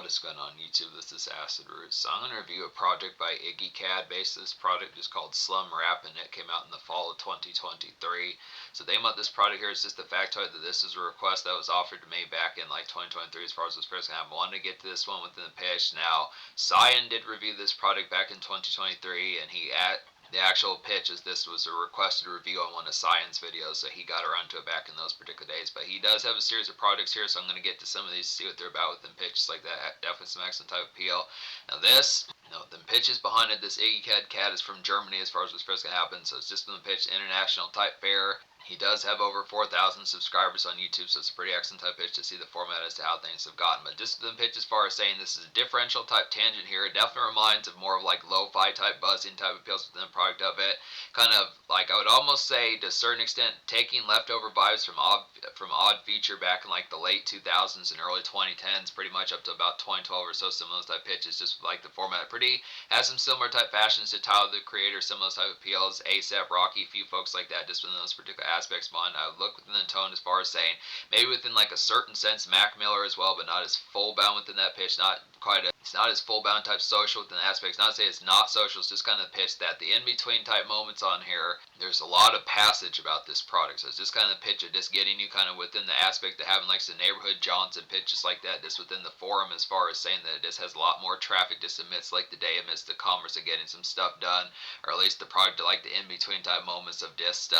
what is going on YouTube? This is Acid Roots. So I'm going to review a project by iggykad. Basically, this project is called SLUM Rap, and it came out in the fall of 2023. So the aim of this project here is just the factoid that this is a request that was offered to me back in like 2023 as far as this first I wanted to get to this one within the pitch. Now, Cyan did review this project back in 2023, and the actual pitch is this was a requested review on one of Cyan's videos, so he got around to it back in those particular days. But he does have a series of projects here, so I'm going to get to some of these, see what they're about within pitches like that. Definitely some excellent type of appeal. Now this, the pitches behind it, this iggykad cat is from Germany as far as what's first going to happen, so it's just been pitched international type fair. He does have over 4,000 subscribers on YouTube, so it's a pretty excellent type pitch to see the format as to how things have gotten. But just the pitch as far as saying this is a differential type tangent here, it definitely reminds of more of like lo-fi type buzzing type appeals within the product of it. Kind of like, I would almost say to a certain extent, taking leftover vibes from Odd Feature back in like the late 2000s and early 2010s, pretty much up to about 2012 or so, some of those type pitches, just like the format has some similar type fashions to Tyler the Creator, some of those type appeals, ASAP Rocky, a few folks like that, just within those particular aspects behind. I would look within the tone as far as saying maybe within like a certain sense Mac Miller as well, but not as full bound within that pitch, it's not as full bound type social within the aspects. Not to say it's not social, it's just kind of the pitch that the in between type moments on here, there's a lot of passage about this product. So it's just kind of the pitch of just getting you kind of within the aspect of having like some neighborhood Johnson pitches like that, just within the forum as far as saying that it just has a lot more traffic just amidst like the day, amidst the commerce of getting some stuff done, or at least the product like the in between type moments of just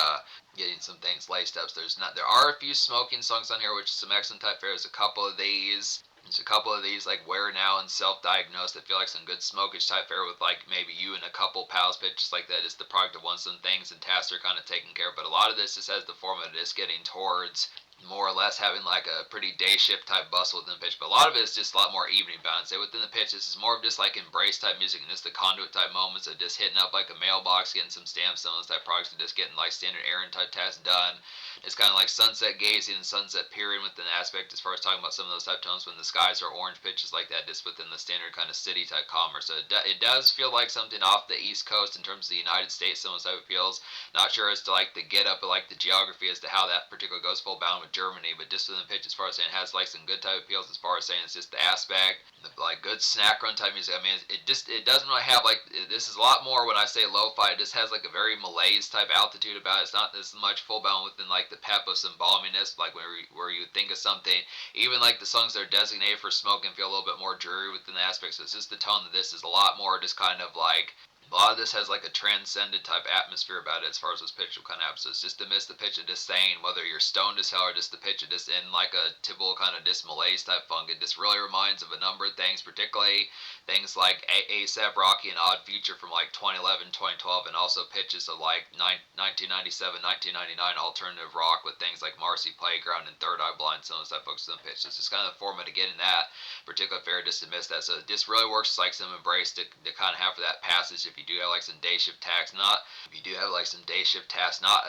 getting some things laced up. So there are a few smoking songs on here, which is some excellent type fare. There's a couple of these. There's a couple of these like Where Now and Self-Diagnosed that feel like some good smokish type fare with like maybe you and a couple pals pitches like that. It's the product of one some things and tasks are kind of taken care of. But a lot of this just has the format of just getting towards more or less having like a pretty day shift type bustle within the pitch, but a lot of it is just a lot more evening bound. Say within the pitch, this is more of just like embrace type music and just the conduit type moments of just hitting up like a mailbox, getting some stamps, some of those type products, and just getting like standard errand type tasks done. It's kind of like sunset gazing and sunset peering within the aspect as far as talking about some of those type tones when the skies are orange pitches like that, just within the standard kind of city type commerce. So it does feel like something off the East Coast in terms of the United States, some of those type of appeals. Not sure as to like the get up of like the geography as to how that particular goes full bound with Germany, but just within the pitch as far as saying it has like some good type appeals as far as saying it's just the aspect, the like good snack run type music. I mean, it doesn't really have like, this is a lot more when I say lo-fi, it just has like a very malaise type altitude about it. It's not as much full bound within like the pep of some balminess, like where you think of something. Even like the songs that are designated for smoking feel a little bit more dreary within the aspects. So it's just the tone that this is a lot more just kind of like, a lot of this has like a transcendent type atmosphere about it as far as this pitch will kind of have. So it's just to miss the pitch of just saying whether you're stoned as hell or just the pitch of just in like a typical kind of just malaise type funk. It just really reminds of a number of things, particularly things like ASAP Rocky and Odd Future from like 2011, 2012, and also pitches of like 1997, 1999 alternative rock with things like Marcy Playground and Third Eye Blind, some of those type folks in the pitch. It's just kind of the format of getting that particular fair just to miss that. So this really works like some embrace to kind of have for that passage. If you do have like some day shift tasks, not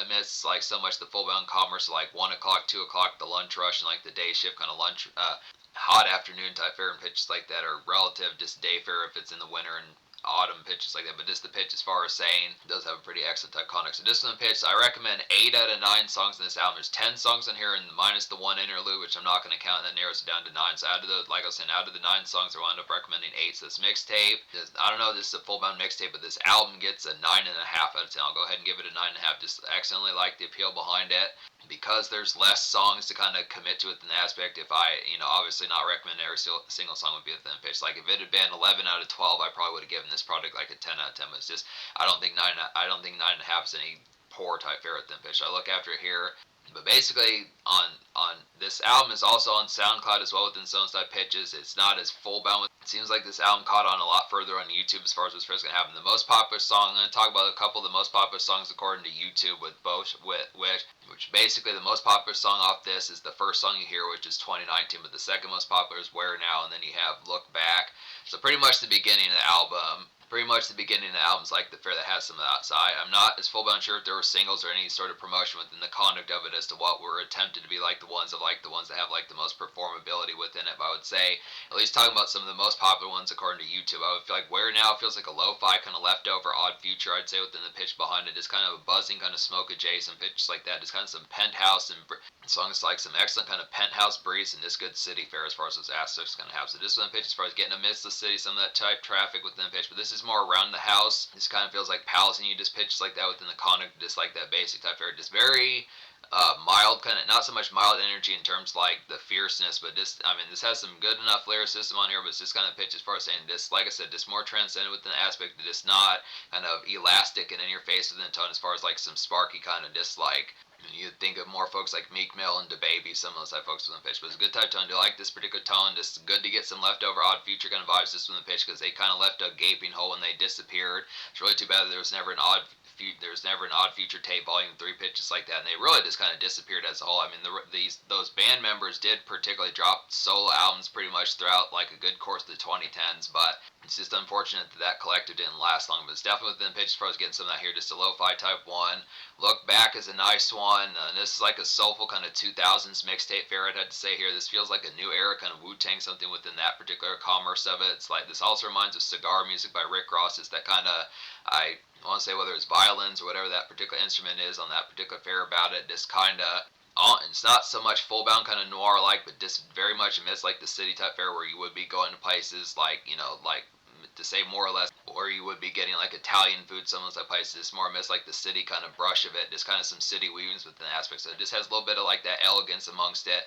amidst like so much the full bound commerce like 1 o'clock, 2 o'clock, the lunch rush, and like the day shift kind of lunch, hot afternoon type fair and pitches like that are relative just day fair if it's in the winter and autumn pitches like that. But just the pitch as far as saying does have a pretty excellent type context. So just in the pitch, I recommend 8 out of 9 songs in this album. There's 10 songs in here and minus the one interlude, which I'm not going to count, and that narrows it down to 9. So out of the, like I was saying, out of the 9 songs, I wound up recommending 8. So this mixtape, I don't know, this is a full bound mixtape, but this album gets a 9.5 out of 10. I'll go ahead and give it a 9.5. Just excellently like the appeal behind it. Because there's less songs to kind of commit to it in the aspect, if I, obviously not recommend every single song would be within the pitch. Like if it had been 11 out of 12, I probably would have given this product like a 10 out of 10. But it's just, I don't think 9.5 is any poor type fare within pitch. I look after it here. But basically, on this album is also on SoundCloud as well within some type pitches. It's not as full bound. It seems like this album caught on a lot further on YouTube as far as what's first going to happen. The most popular song, I'm going to talk about a couple of the most popular songs according to YouTube which basically the most popular song off this is the first song you hear, which is 2019, but the second most popular is Where Now, and then you have Look Back. So pretty much the beginning of the album. Is like the fair that has some of that. So I'm not as full bound sure if there were singles or any sort of promotion within the conduct of it as to what were attempted to be like the ones that have like the most performability within it. But I would say, at least talking about some of the most most popular ones according to YouTube. I would feel like Where Now feels like a lo-fi kind of leftover Odd Future, I'd say, within the pitch behind it. Just kind of a buzzing, kind of smoke adjacent pitch like that. Just kind of some penthouse and songs like some excellent kind of penthouse breeze and just good city fare as far as those aspects going to have. So this one pitch as far as getting amidst the city, some of that type traffic within the pitch, but this is more around the house. This kind of feels like palace, and you just pitch like that within the conduct, just like that basic type fare, just very mild, kind of not so much mild energy in terms like the fierceness, but just I mean this has some good enough lyricism on here, but it's just kind of pitch as far as saying this, like I said, just more transcendent within the aspect that it's not kind of elastic and in your face within the tone as far as like some sparky kind of just like you think of more folks like Meek Mill and DaBaby, some of those type folks within the pitch. But it's a good type tone. Do you like this particular tone? Just good to get some leftover Odd Future kind of vibes just from the pitch because they kind of left a gaping hole when they disappeared. It's really too bad that there was never an Odd Future tape volume 3 pitches like that, and they really just kind of disappeared as a whole. I mean, those band members did particularly drop solo albums pretty much throughout like a good course of the 2010s, but it's just unfortunate that that collective didn't last long. But it's definitely within the pitch as far as getting some of that here. Just a lo-fi type one. Look Back is a nice one. This is like a soulful kind of 2000s mixtape fare, I'd have to say here. This feels like a new era kind of Wu-Tang, something within that particular commerce of it. It's like this also reminds of Cigar Music by Rick Ross. It's that kind of, I want to say whether it's violins or whatever that particular instrument is on that particular fare about it, just kind of it's not so much full bound kind of noir like, but just very much amidst like the city type fare where you would be going to places like, you know, like to say more or less, or you would be getting like Italian food, some of those places. It's more amidst like the city kind of brush of it, just kind of some city weavings within aspects. So it just has a little bit of like that elegance amongst it.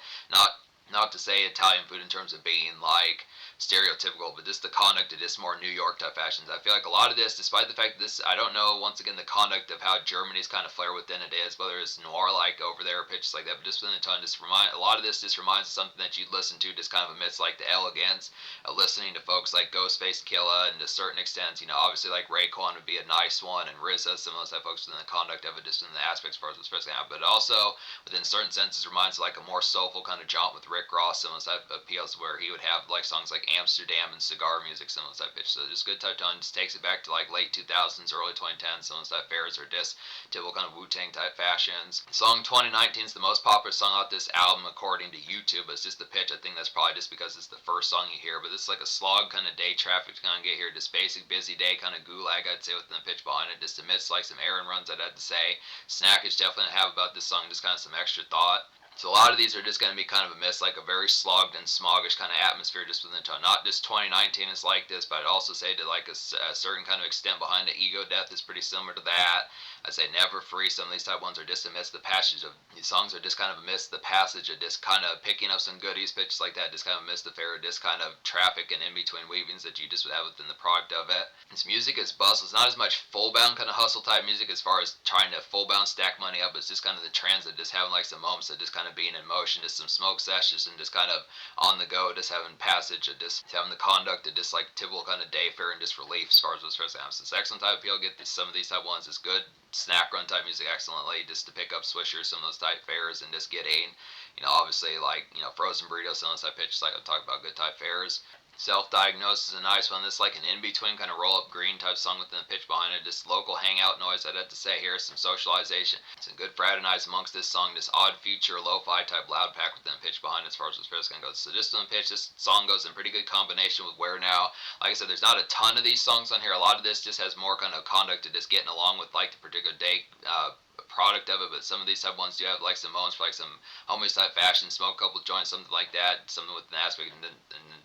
Not to say Italian food in terms of being like stereotypical, but just the conduct of this more New York type fashions. I feel like a lot of this, despite the fact that this, I don't know, once again, the conduct of how Germany's kind of flair within it is, whether it's noir like over there or pitches like that, but just within the tone, a lot of this just reminds of something that you'd listen to just kind of amidst like the elegance of listening to folks like Ghostface Killah, and to certain extents, you know, obviously like Raekwon would be a nice one, and RZA, some of those type folks within the conduct of it, just in the aspects as far as what's supposed to happen, but also within certain senses reminds of like a more soulful kind of jaunt with Rick Ross, some of those type appeals where he would have like songs like Amsterdam and Cigar Music, some of those type pitch. So just good type tone, just takes it back to like late 2000s, early 2010s, some of those type fares, or just typical kind of Wu-Tang type fashions. Song 2019 is the most popular song off this album according to YouTube, but it's just the pitch. I think that's probably just because it's the first song you hear, but it's like a slog kind of day traffic to kind of get here, just basic busy day kind of gulag, I'd say, within the pitch behind it, just amidst like some errand runs, I'd have to say. Snackage definitely have about this song, just kind of some extra thought. So a lot of these are just going to be kind of a miss, like a very slogged and smoggish kind of atmosphere just within the tone. Not just 2019 is like this, but I'd also say to like a certain kind of extent behind it, Ego Death is pretty similar to that. I'd say Never Free, some of these type ones are just amidst the passage of, these songs are just kind of amidst the passage of just kind of picking up some goodies, pitches like that, just kind of amidst the fair, just kind of traffic and in between weavings that you just would have within the product of it. This music is bustle. It's not as much full bound kind of hustle type music as far as trying to full bound stack money up. It's just kind of the transit, just having like some moments of just kind of being in motion, just some smoke sessions and just kind of on the go, just having passage of just having the conduct of just like typical kind of day fare and just relief as far as what's first happens. It's excellent type appeal. Get some of these type ones. It's good snack run type music excellently, just to pick up swishers, some of those type fares, and just getting, you know, obviously like, you know, frozen burritos, some of those type pitches like I talk about, good type fares. Self-Diagnosis is a nice one. This is like an in-between kind of roll-up green type song within the pitch behind it. Just local hangout noise, I'd have to say here. Some socialization. Some good fraternize amongst this song. This Odd Future, lo-fi type loud pack within the pitch behind it as far as this going to go. So just on the pitch, this song goes in pretty good combination with Where Now. Like I said, there's not a ton of these songs on here. A lot of this just has more kind of conduct to just getting along with like the particular day product of it, but some of these type ones do have like some moments for like some homies type fashion, smoke a couple joints, something like that, something with an aspect, and then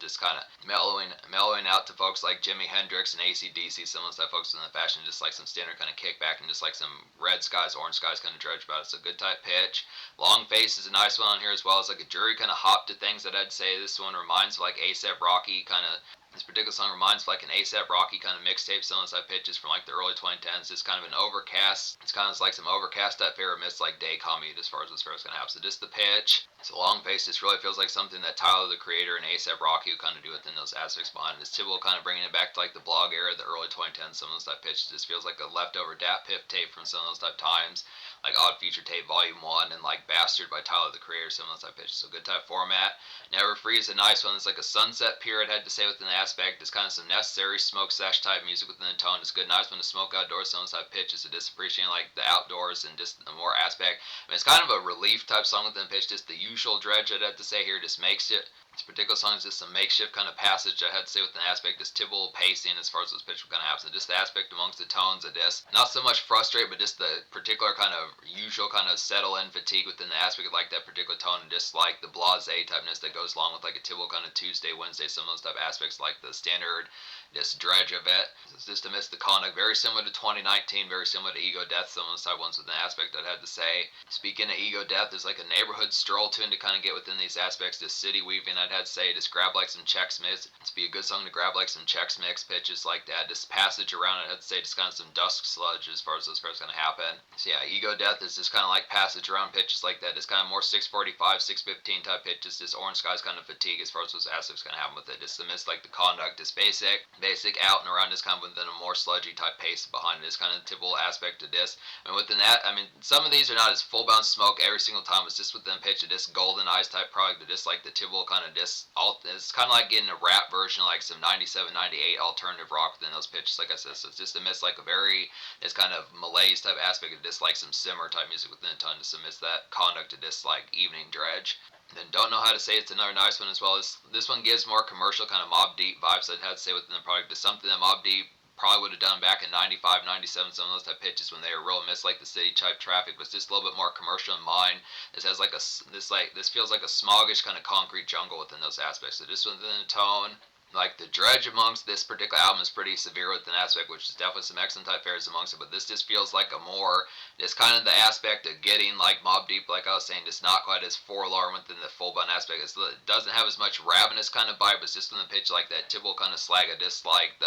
just kind of mellowing out to folks like Jimi Hendrix and AC/DC, some of those type folks in the fashion, just like some standard kind of kickback and just like some red skies, orange skies kind of drudge about it. So good type pitch. Long Face is a nice one on here as well. It's like a jury kind of hop to things that I'd say this one reminds of like A$AP Rocky kind of. This particular song reminds of like an A$AP Rocky kind of mixtape, some of those type pitches from like the early 2010s. It's kind of an overcast. It's kind of like some overcast type fair amidst like day commute as far as what's first going to happen. So just the pitch. It's a long face. This really feels like something that Tyler the Creator and A$AP Rocky would kind of do within those aspects behind it. This typical kind of bringing it back to like the blog era, the early 2010s, some of those type pitches. This feels like a leftover Dat Piff tape from some of those type times, like Odd Future Tape Volume 1 and like Bastard by Tyler the Creator, some of those type pitches. So good type format. Never Free is a nice one. It's like a sunset period, I had to say, within the aspect. It's kind of some necessary smoke sesh type music within the tone. It's good, nice one to smoke outdoors, some of those type pitches. So just appreciating like the outdoors and just the more aspect. I mean, it's kind of a relief type song within the pitch. Just the usual dredge, I'd have to say here, just makes it This particular song is just a makeshift kind of passage, I had to say, with an aspect, this typical pacing as far as those pitch kind of happens. Just the aspect amongst the tones of this, not so much frustrate, but just the particular kind of usual kind of settle in fatigue within the aspect of like that particular tone, and just like the blase typeness that goes along with like a typical kind of Tuesday, Wednesday, some of those type aspects, like the standard just dredge of it. It's just amidst the conduct, very similar to 2019, very similar to Ego Death, some of those type ones with an aspect I'd had to say. Speaking of Ego Death, there's like a neighborhood stroll tune to kind of get within these aspects, this city weaving, I'd had to say, just grab like some Chex Mix. It's be a good song to grab like some Chex Mix pitches like that, just passage around it, I'd say, just kind of some dusk sludge as far as those parts going to happen. So yeah, Ego Death is just kind of like passage around pitches like that, just kind of more 645, 615 type pitches, just Orange Skies kind of fatigue as far as those aspects going to happen with it. Just amidst like the conduct, just basic out and around, just kind of within a more sludgy type pace behind it. It's kind of the typical aspect of this. I mean, within that, I mean, some of these are not as full bound smoke every single time. It's just within pitch of this golden eyes type product, but just like the typical kind of this, it's kind of like getting a rap version, like some 97, 98 alternative rock within those pitches. Like I said, so it's just amidst like a very, this kind of malaise type aspect of this, like some simmer type music within the tone, just amidst that conduct of this like evening dredge. Then Don't Know How to Say It's another nice one as well. This one gives more commercial kind of Mob Deep vibes, I'd have to say, within the product. It's something that Mob Deep probably would have done back in 95, 97, some of those type pitches when they were real miss like the city type traffic, but it's just a little bit more commercial in mind. This has like this feels like a smoggish kind of concrete jungle within those aspects. So just within the tone, like the dredge amongst this particular album is pretty severe with an aspect, which is definitely some excellent type fares amongst it, but this just feels like a more, it's kind of the aspect of getting like Mob Deep, like I was saying, just not quite as forlorn within the full bun aspect. It doesn't have as much ravenous kind of vibe, but it's just in the pitch like that typical kind of slag of just like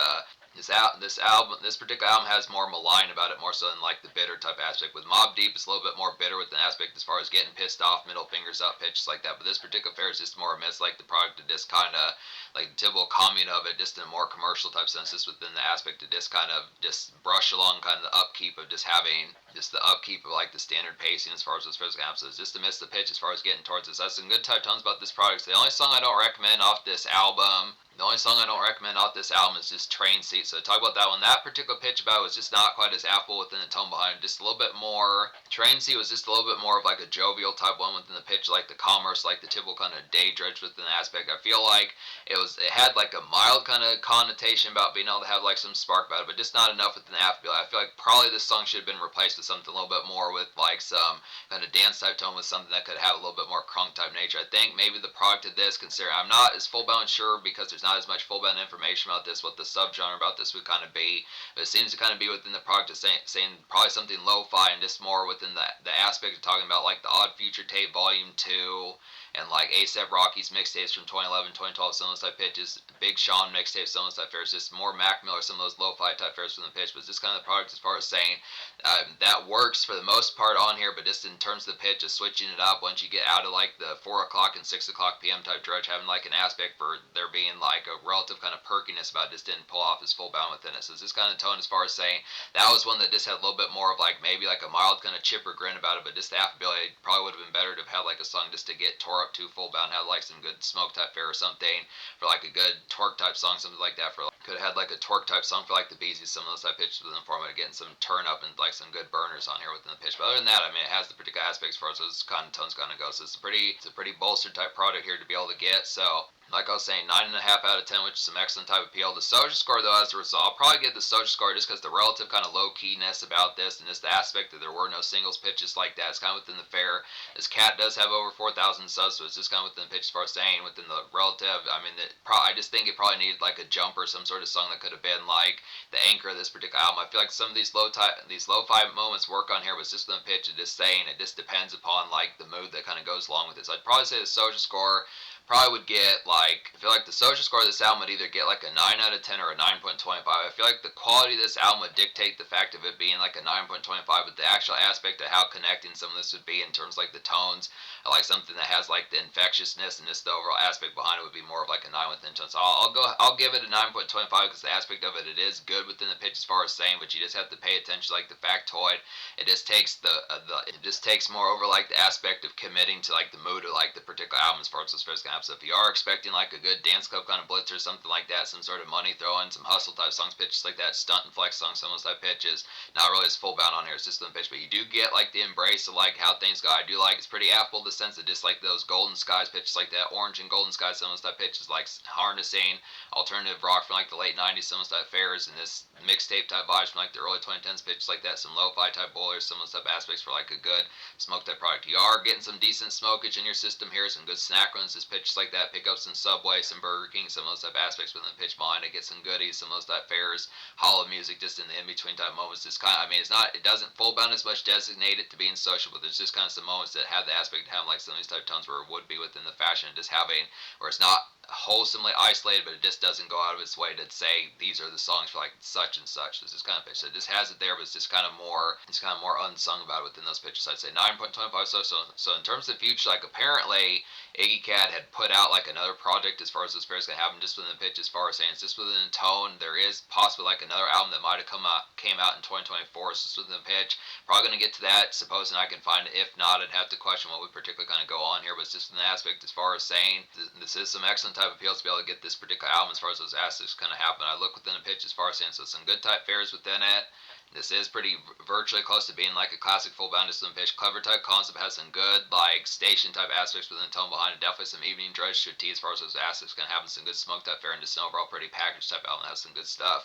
this particular album has more malign about it, more so than like the bitter type aspect. With Mob Deep, it's a little bit more bitter with an aspect as far as getting pissed off, middle fingers up, pitches like that. But this particular fair is just more amidst like the product of this kind of like the typical commune of it, just in a more commercial type sense, just within the aspect of this kind of just brush along kind of the upkeep of just having just the upkeep of like the standard pacing as far as those physical amps. So it's just to miss the pitch as far as getting towards this. That's some good type tones about this product. So the only song I don't recommend off this album is just Train Seat. So to talk about that one, that particular pitch about it was just not quite as affable within the tone behind it. Just a little bit more, Train Seat was just a little bit more of like a jovial type one within the pitch, like the commerce, like the typical kind of day dredge within the aspect. I feel like it had like a mild kind of connotation about being able to have like some spark about it, but just not enough within the affability. I feel like probably this song should have been replaced with something a little bit more with like some kind of dance type tone, with something that could have a little bit more crunk type nature. I think maybe the product of this, considering I'm not as full bound sure because there's not as much full bound information about this, what the subgenre about this would kind of be, but it seems to kind of be within the product of saying probably something lo-fi, and just more within the aspect of talking about like the Odd Future Tape Volume 2 and like A$AP Rocky's mixtapes from 2011, 2012, some of those type pitches, Big Sean mixtapes, some of those type fares, just more Mac Miller, some of those lo-fi type fares from the pitch, but just kind of the product as far as saying that works for the most part on here, but just in terms of the pitch, just switching it up once you get out of like the 4 o'clock and 6 o'clock p.m. type dredge, having like an aspect for there being like a relative kind of perkiness about it, just didn't pull off his full bound within it. So it's this kind of tone as far as saying that was one that just had a little bit more of like maybe like a mild kind of chipper grin about it, but just the affability probably would have been better to have had like a song just to get tore up to full bound, had like some good smoke type fare or something for like a good torque type song, something like that. For like, could have had like a torque type song for like the Beezies, some of those type pitches within the format, getting some turn up and like some good burners on here within the pitch. But other than that, I mean, it has the particular aspects for us, so those kind of tones gonna go. So it's a pretty bolstered type product here to be able to get. So like I was saying, 9.5 out of 10, which is some excellent type of appeal. The social score, though, as a result, I'll probably give the social score just because the relative kind of low-keyness about this, and just the aspect that there were no singles pitches like that. It's kind of within the fair. This cat does have over 4,000 subs, so it's just kind of within the pitch as far as saying, within the relative. I mean, I just think it probably needed like a jump or some sort of song that could have been like the anchor of this particular album. I feel like some of these lo-fi moments work on here, but it's just within the pitch of just saying it just depends upon like the mood that kind of goes along with it. So I'd probably say the social score probably would get like, I feel like the social score of this album would either get like a 9 out of 10 or a 9.25. I feel like the quality of this album would dictate the fact of it being like a 9.25, but the actual aspect of how connecting some of this would be in terms of like the tones, like something that has like the infectiousness and just the overall aspect behind it would be more of like a 9 within tone. So I'll give it a 9.25 because the aspect of it is good within the pitch as far as saying, but you just have to pay attention to like the factoid. It just takes it just takes more over like the aspect of committing to like the mood of like the particular album as far as those first have. So if you are expecting like a good dance club kind of blitz or something like that, some sort of money throwing, some hustle type songs, pitches like that, stunt and flex songs, some of those type pitches, not really as full bound on here, it's just the pitch, but you do get like the embrace of like how things go. I do like, it's pretty affable in the sense that just like those golden skies pitches like that, orange and golden skies, some of those type pitches like harnessing, alternative rock from like the late 90s, some of those type fairs, and this mixtape type vibes from like the early 2010s pitches like that, some lo-fi type boilers, some of those type aspects for like a good smoke type product. You are getting some decent smokage in your system here, some good snack runs, just pitches like that, pick up some Subway, some Burger King, some of those type aspects within the pitch behind it, get some goodies, some of those type fairs, hollow music just in the in-between type moments. Just kind of, I mean, it's not, it doesn't full bound as much designated to being social, but there's just kind of some moments that have the aspect of having like some of these type tones where it would be within the fashion, just having, where it's not wholesomely isolated, but it just doesn't go out of its way to say these are the songs for like such and such. This is kind of pitch. So it just has it there, but it's just kind of more, it's kind of more unsung about it within those pitches. I'd say 9.25. So in terms of the future, like apparently iggykad had put out like another project as far as this fair is gonna happen just within the pitch, as far as saying it's just within the tone. There is possibly like another album that might have came out in 2024. So it's within the pitch. Probably gonna get to that, supposing I can find it. If not, I'd have to question what would particularly kind of go on here. But it's just an aspect as far as saying this is some excellent type of appeals to be able to get this particular album as far as those aspects kind of happen. I look within the pitch as far as saying, so some good type fairs within it. This is pretty virtually close to being like a classic full bound system pitch. Clever type concept, has some good like station type aspects within the tone behind it. Definitely some evening drudge tea as far as those aspects, kind of having some good smoke type fair, and just an overall pretty packaged type album that has some good stuff.